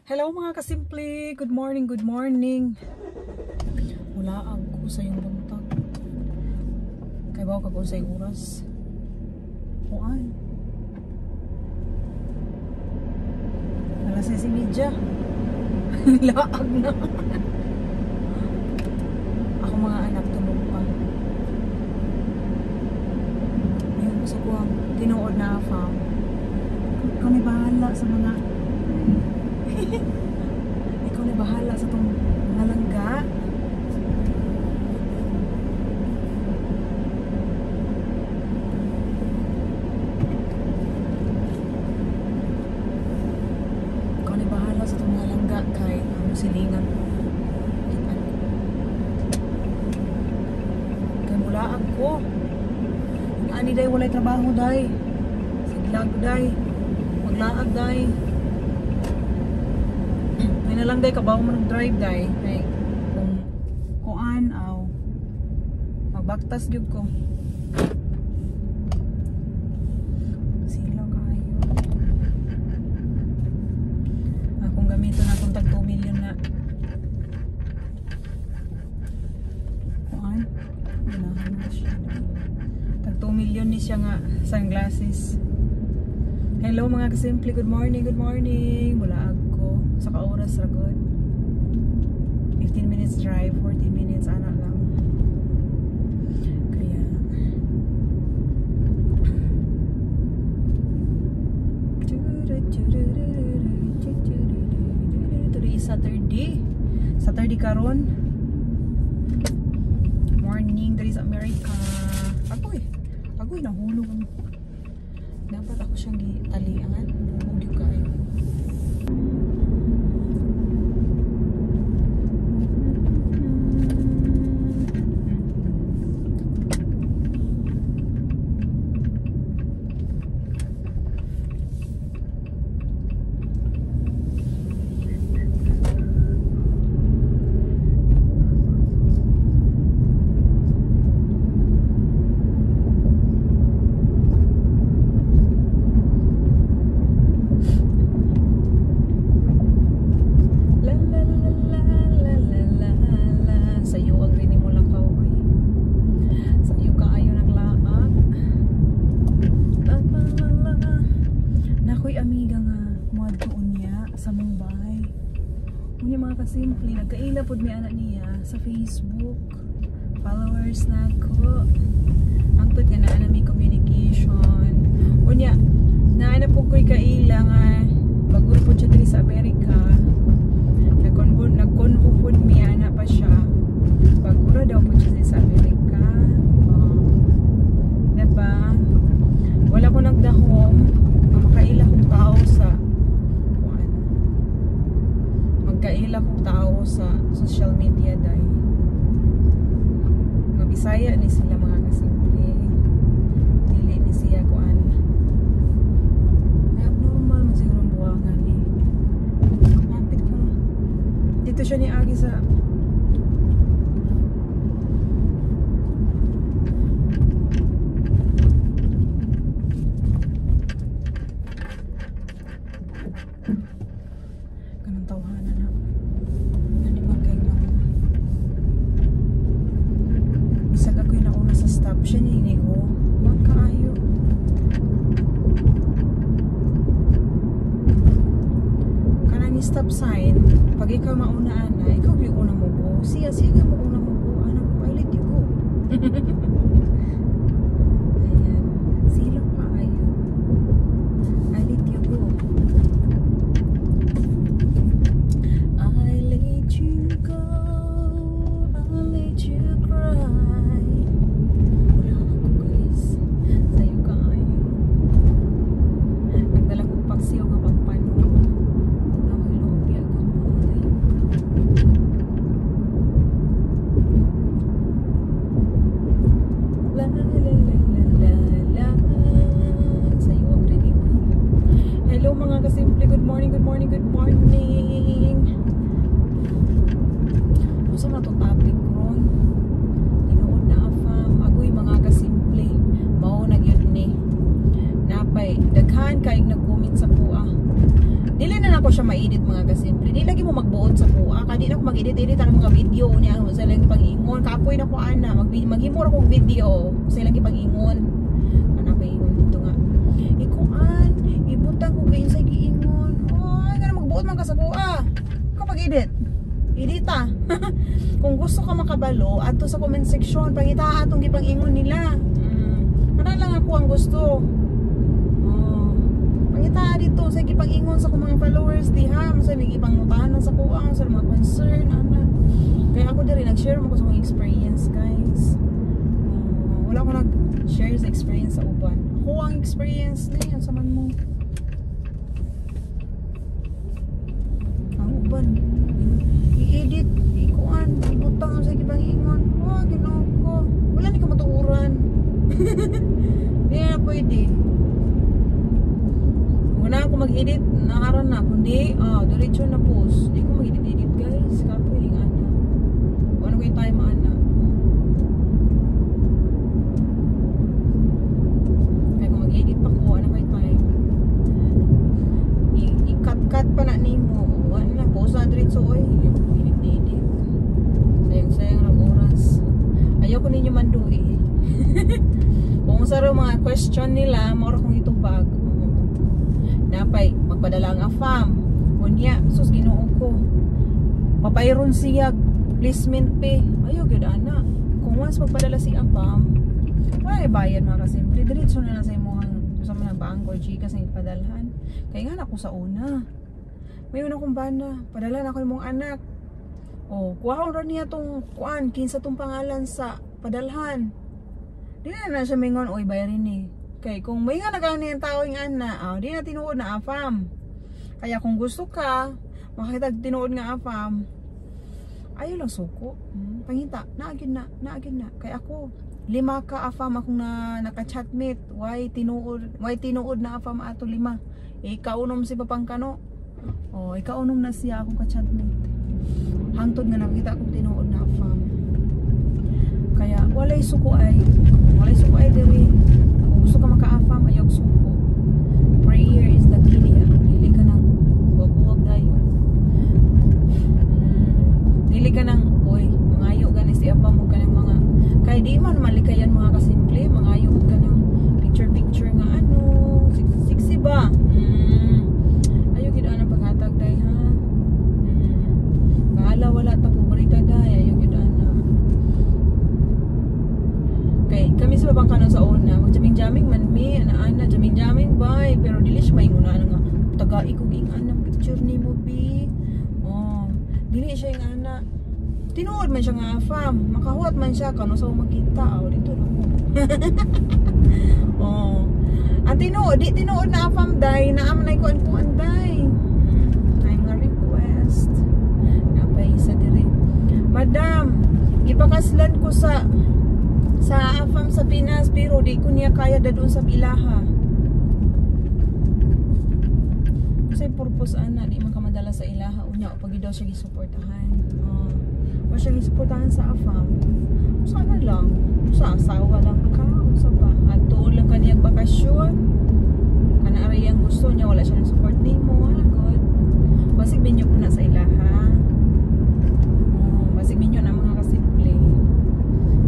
Hello mga kasimple, good morning, good morning. Wala ako sa yung buntag. Kaya ba ako sa yung oras? Kuan. Alas 6:30. Laag na. Ako mga anak tulog pa. Ayun, gusto ko ang tinuod na fam. Ikaw may bahala sa mga ikaw na bahala sa itong mga langga. Ikaw na bahala sa itong mga langga kahit ang silingan. Kaya mula ako ani day walay trabaho day. Siglag day. Maglaag day. Na lang day kabaw mo nag-drive day kay kung kuan aw magbaktas gyud ko sila kayo akong gamiton atong tag 2 million na kuan ganahan na siya tag 2 million ni siya nga sunglasses. Hello mga kasimple, good morning mula ako sa ka-oras ra good 15 minutes drive, 40 minutes ana lang kaya today is Saturday karon morning, there is America agoy nahulog dapat ako siyang gitalian bubog yung kayo simple, nagkaila pod mi anak niya sa Facebook. Followers na ko. Ang tod nga na may communication. Unya, naana po ko'y kaila nga bago po siya diri sa Amerika. Nag-convo po mi anak pa siya. Bagura daw po siya diri sa Amerika. Diba? Wala ko nagdahom. Makaila kong tao sa kaila kong tao sa social media dahil mga Bisaya ni sila mga kasimple dili ni siya kuan ay abnormal man siguro ang buwangan eh mapit ko dito siya ni Agi sa siya nini ko magkaayo kanang stop sign pag ikaw maunaan na ikaw yung una mo ko siya mo una mo ko anak pilot yung ko ayan sila kaayo alit yung ko I let you go I let you cry kasimple. Di lagi mo magbuot sa kuha. Kadi na ko mag-edit-edit ang mga video niya. Sa lang pag-ingon. Kapoy na ko ana. Maghimo akong video. Sa lang pag-ingon. Ano pa ingon dito nga. Ikuan. Ibutang ko kayo sa giingon. Oh, nga na magbuot man ka sa kuha. Kapag edit. Edita. Kung gusto ka makabalo, ato sa comment section. Pangita atong gipang-ingon nila. Para lang ako ang gusto. Pangita dito sa gipang-ingon sa mga followers diha, sa nagipangutanan sa kuang sa mga concern ana. Kaya ako diri nag-share mo ko sa akong experience, guys. Wala ko nag-share sa experience sa uban. Ako ang experience na yan sa man mo. Ang uban i-edit, ikuan, ibutang sa gipang-ingon. Ginoo ko. Wala ni ka matuuran. Di na pwede. Wala ako mag-edit, nakaroon na. Kundi, diretso na post. Hindi ko mag-edit-edit, guys. Kapoy yung ana. Ano ko yung time, ana. Kaya kung mag-edit pa ko, ano ko yung time. I-cut-cut pa na nimo. Ano na, post na diretso, oy. Edit-edit. Sayang-sayang lang oras. Ayaw ko ninyo manduwi. Kung sa mga question nila, mara kong itubag. Napay magpadala ang afam unya sus Ginoo ko papayron siya placement pay ayo gyud ana kung once magpadala si afam wala bayad mga kasimple diretso na lang sa imong sa mga bangko GCash ang ipadalhan kay nga ako sa una may una kong bana padala na ako imong anak kuhaon ra niya tong kuan kinsa tong pangalan sa padalhan di na siya mingon oy bayarin ni kay kung may nga nagani ang tao yung ana, di na tinuod na afam. Kaya kung gusto ka, makakita tinuod nga afam, ayaw lang suko. Pangita, naagin na. Kaya ako, 5 ka afam akong naka-chatmate. Why tinuod na afam ato 5. Ikaunom si Papangkano. Ikaunom na siya akong ka-chatmate. Hangtod nga nakita akong tinuod na afam. Kaya walay suko ay diri. Gusto ka maka-afam, ayaw suko. Prayer is the key niya. Dili ka nang wag-wag tayo. Dili ka nang, mangayo gani si afam mo ka ng mga, kaya di man malikayan mga kasimple, mangayo ka ng picture nga ano, siksi ba? Ayaw gid ana paghatag day ha. Bahala wala ta pobrita day, ayaw gid ana. Kay kami sa Papangkano sa una, magjaming-jaming man mi, ana jaming-jaming bay, pero dili siya mainguna nga tagai ko ging ana picture ni mo bi. Dili siya yung ana. Tinuod man siya nga afam, makahuat man siya kano sa makita, dito na ko. Ang tinuod na afam day, naaman ay ko anday. Ay mga request. Napay isa diri. Madam, ipakaslan ko sa afam sa Pinas pero di ko niya kaya dadun sa Ilaha. Kasi purpose ana di man ka madala sa Ilaha unya pag daw siya gisuportahan. O siya gisuportahan sa afam. Sana lang sa asawa lang ka usa ba at tuod lang kaniyang bakasyon. Kana ari ang gusto niya wala siya nang support nimo, good. Basig minyo ko na sa Ilaha. Basig minyo na mga kasimple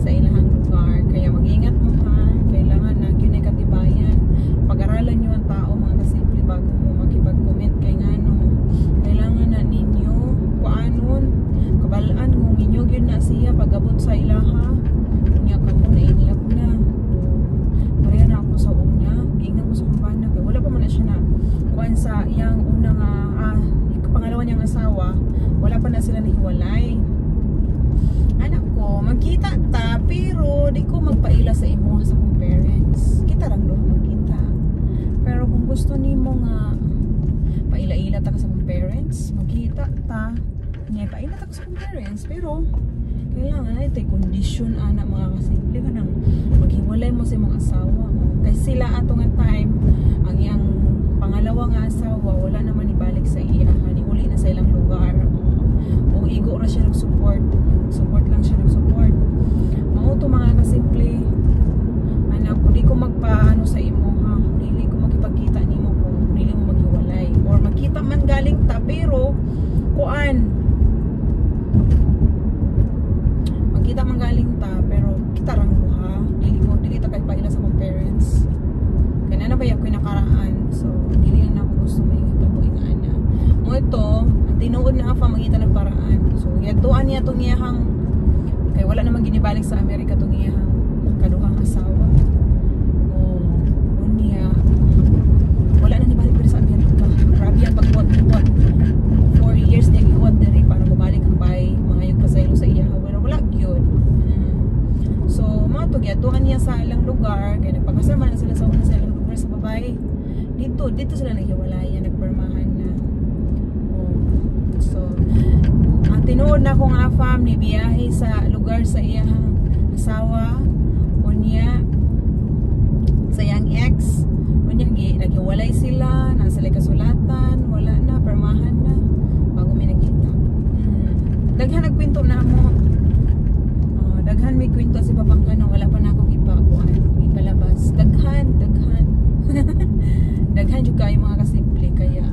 sa ilahang lugar. Kaya mag-ingat mo ha. Kailangan na yun ay katibayan. Pag-aralan nyo ang tao mga kasimple bago mo makipag-commit kay ngano. Kailangan na ninyo kuanon kabalaan kung inyo yun na siya pag-abot sa ilaha. Kunya ka mo na inilap na. Kaya na ako sa una. Ingat ko sa kumpana. Wala pa man na siya na kuan sa iyang unang pangalawa niyang asawa. Wala pa na sila nahiwalay. Anak ko, magkita ta, pero di ko magpaila sa imo sa kong parents. Kita lang doon magkita. Pero kung gusto nimo nga paila-ila ta ka sa kong parents, magkita ta. Nga paila ta ka sa kong parents, pero kailangan na ito'y kondisyon anak mga kasimple ka nang maghiwalay mo sa imong asawa. Kaya sila ato nga time, ang iyang pangalawa nga asawa, wala naman ibalik sa iya. Uli na sa ilang lugar. O igo ra siya nag-support. Support lang siya nag-support. Mauto mga kasimple. Anak ko, di ko magpaano sa imo ha. Dili ko makipagkita nimo kung dili mo maghiwalay. Or magkita man galing ta, pero afa mangita ng paraan. So yatuan niya tong iyahang kay wala namang ginibalik sa Amerika tong iyahang kaduhang asawa. Unya wala na nibalik diri sa Amerika. Grabe ang pagbuhat-buhat. 4 years niya gihuwat diri para mabalik ang bay mga yung pasaylo sa iya. Wala gyud. So mga tugyatuan niya sa ilang lugar kay nagpakasama na sila sa una sa ilang lugar sa babae. Dito sila naghiwalayan, nagpermahan na. So ang tinuod na kong afam ni biyahe sa lugar sa iyang asawa unya sa iyang ex unya naghiwalay sila, nasa kasulatan, wala na, permahan na bago may nagkita. Daghan nagkwento na mo. Daghan may kwento si Papangka na wala pa na akong ipalabas. Daghan daghan jud kayo mga kasimple kaya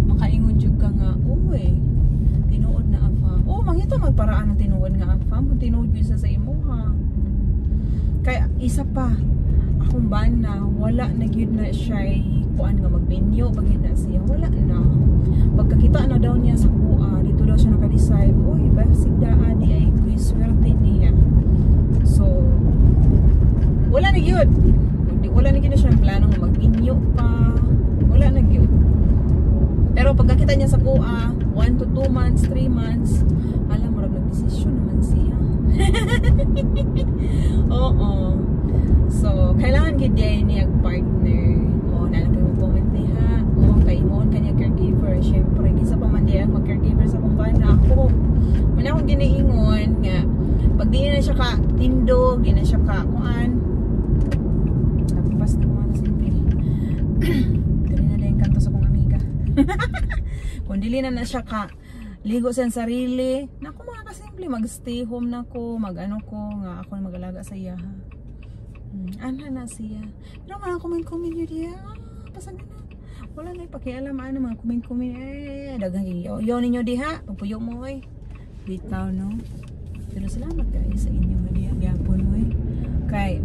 makaingon jud ka nga uy tinuod na afam. Mangita magparaan ng tinuod nga afam kung tinuod yun sa imo ha. Kaya isa pa akong bana wala na gyud na siya kuan nga magbinyo bagid na siya wala na. Pagkakita na daw niya sa kuha dito daw siya naka-decide uy basig daa di ay kuy swerte niya. So wala na gyud. Wala na gyud siya plano nga magbinyo pa. Wala na gyud. Pero pagkakita niya sa kuha 1 to 2 months, 3 months, alam mo rag nag-desisyon naman siya. Oo. So, kailangan gid niya partner. Nalagay mo comment niya. Kay mo kanya caregiver. Syempre, gisa pa man diya mag-caregiver sa kumpanya ako. Muna akong giniingon nga pag di na siya ka tindog, di na siya ka kuan. Napipas na mga simple. Dili na lang kanto sa kong amiga. Kung dili na siya ka ligo sa sarili, naku mga kasimple, mag-stay home na ko, mag-ano ko, nga ako na mag-alaga sa iya. Anha na siya. Pero mga comment-comment yun diya, pasag na. Wala na ipakialam, mga comment-comment, dagang yun ninyo diha, pagpuyo mo bitaw no. Pero salamat guys sa inyo diha, gyapon mo kay,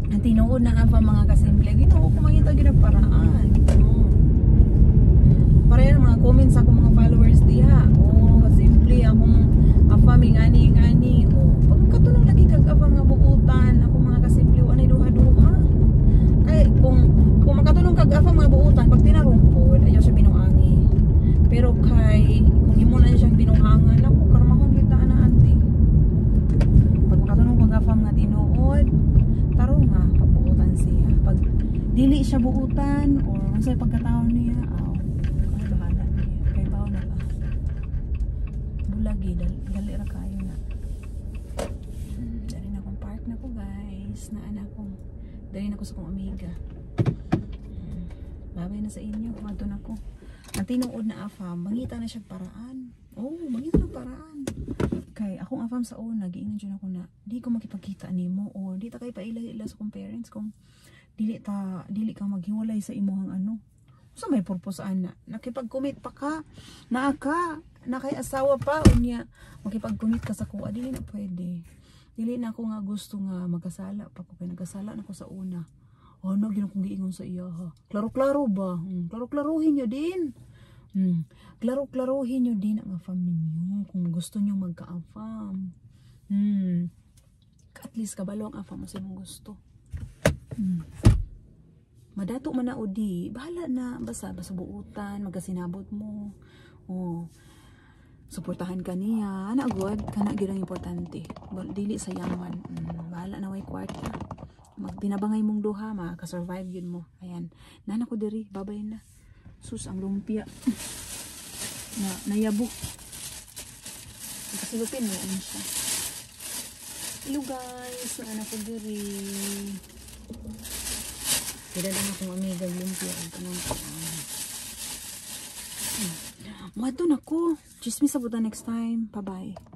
ang tinuod na ang mga kasimple, ginoo ko mangita ginagparaan. Para yan mga comments sa akong mga followers diha. Simple akong afaming ani. Pag katulong lagi kag afam nga buutan, ako mga kasimple anay duha-duha. Kay kung makatulong kag afam nga buutan, pag tinarungkod, ayaw siya binuangi. Pero kay kung imo na siyang binuhangan, ako karmahon gyud ta ana ante. Pag makatulong kag afam nga tinuod, tarong nga pagbuutan siya. Pag dili siya buutan or unsay pagkataon niya, lagi dali ra kayo na. Dali na akong park na ko guys, na anak ko. Dali na ko sa kong amiga. Babay na sa inyo, mato na ko. Ang tinuod na afam, mangita na siya paraan. Mangita na paraan. Kay akong afam sa una, giingon dyan ako na di ko makipagkita nimo o di ta kay paila-ila sa kong parents kung dili ka maghiwalay sa imuhang ano. So may purpose ana. Nakipag-commit pa ka. Na kay asawa pa unya makipag-commit ka sa kuha dili na pwede. Dili na ako nga gusto nga magkasala pa ko kay nagkasala na ko sa una. Ano gyud akong giingon sa iya ha. Klaro-klaro ba? Klaro-klaruhin niyo din. Klaro-klaruhin niyo din ang afam ninyo kung gusto niyo magka-afam. At least kabalo ang afam mo sa imong gusto. Madato man na o di, bahala na, basta buutan, magkasinabot mo, suportahan ka niya, agad, kana gyud ang importante, dili sayangan, bahala na way kwarta, magtinabangay mong duha, makasurvive yun mo, ayan, nana ko diri, babay na, sus ang lumpia, nayabo, kasilupin mo, ano siya, hello guys, nana ko diri, kaya lang akong amiga lumpia. Mato na ko. Chismis sa buta next time. Bye-bye.